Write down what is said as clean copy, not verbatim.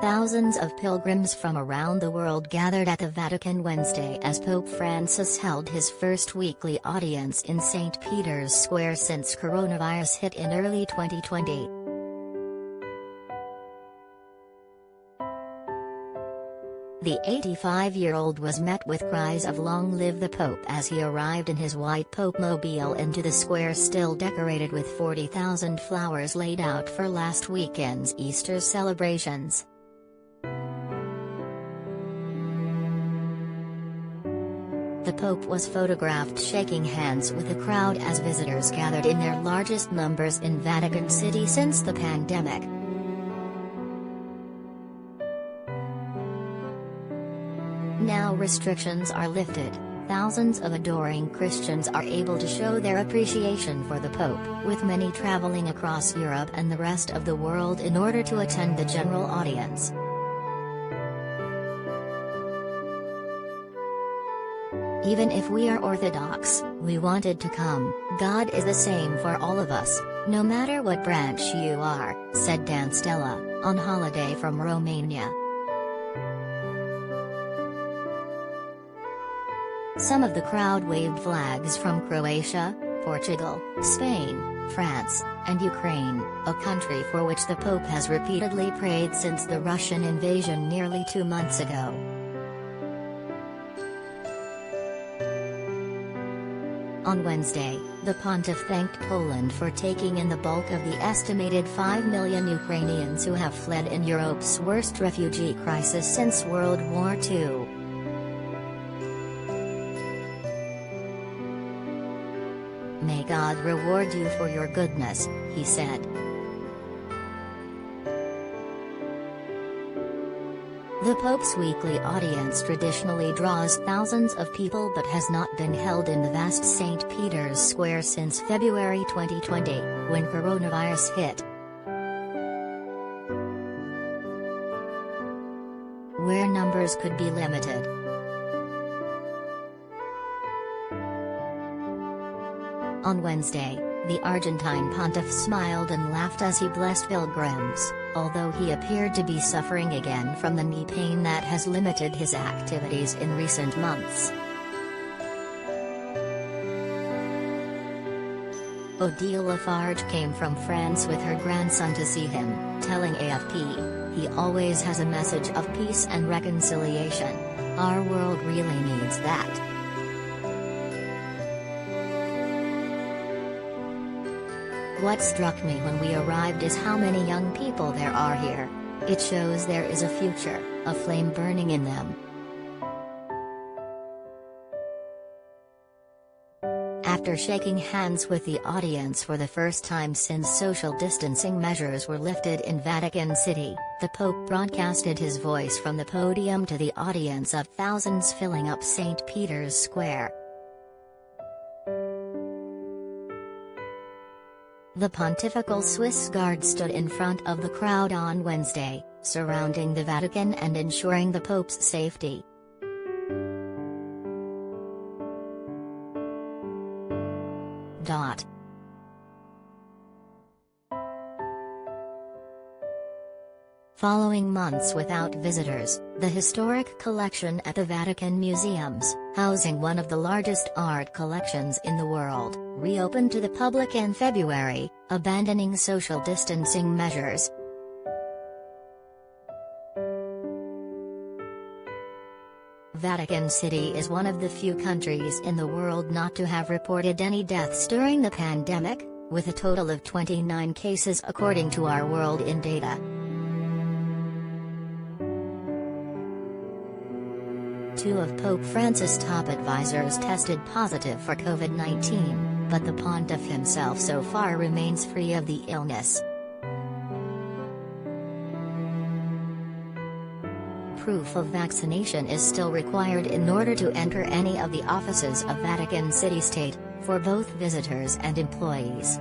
Thousands of pilgrims from around the world gathered at the Vatican Wednesday as Pope Francis held his first weekly audience in St. Peter's Square since coronavirus hit in early 2020. The 85-year-old was met with cries of "Long live the Pope" as he arrived in his white popemobile into the square, still decorated with 40,000 flowers laid out for last weekend's Easter celebrations. The Pope was photographed shaking hands with a crowd as visitors gathered in their largest numbers in Vatican City since the pandemic. Now restrictions are lifted, thousands of adoring Christians are able to show their appreciation for the Pope, with many traveling across Europe and the rest of the world in order to attend the general audience. "Even if we are Orthodox, we wanted to come. God is the same for all of us, no matter what branch you are," said Dan Stella, on holiday from Romania. Some of the crowd waved flags from Croatia, Portugal, Spain, France, and Ukraine, a country for which the Pope has repeatedly prayed since the Russian invasion nearly 2 months ago. On Wednesday, the pontiff thanked Poland for taking in the bulk of the estimated 5 million Ukrainians who have fled in Europe's worst refugee crisis since World War II. "May God reward you for your goodness," he said. The Pope's weekly audience traditionally draws thousands of people but has not been held in the vast St. Peter's Square since February 2020, when coronavirus hit. Where numbers could be limited. On Wednesday, the Argentine pontiff smiled and laughed as he blessed pilgrims, although he appeared to be suffering again from the knee pain that has limited his activities in recent months. Odile Lafarge came from France with her grandson to see him, telling AFP, "He always has a message of peace and reconciliation. Our world really needs that." "What struck me when we arrived is how many young people there are here. It shows there is a future, a flame burning in them." After shaking hands with the audience for the first time since social distancing measures were lifted in Vatican City, the Pope broadcasted his voice from the podium to the audience of thousands filling up St. Peter's Square. The Pontifical Swiss Guard stood in front of the crowd on Wednesday, surrounding the Vatican and ensuring the Pope's safety. Following months without visitors, the historic collection at the Vatican Museums, housing one of the largest art collections in the world, reopened to the public in February, abandoning social distancing measures. Vatican City is one of the few countries in the world not to have reported any deaths during the pandemic, with a total of 29 cases according to Our World in data. 2 of Pope Francis' top advisors tested positive for COVID-19, but the pontiff himself so far remains free of the illness. Proof of vaccination is still required in order to enter any of the offices of Vatican City State, for both visitors and employees.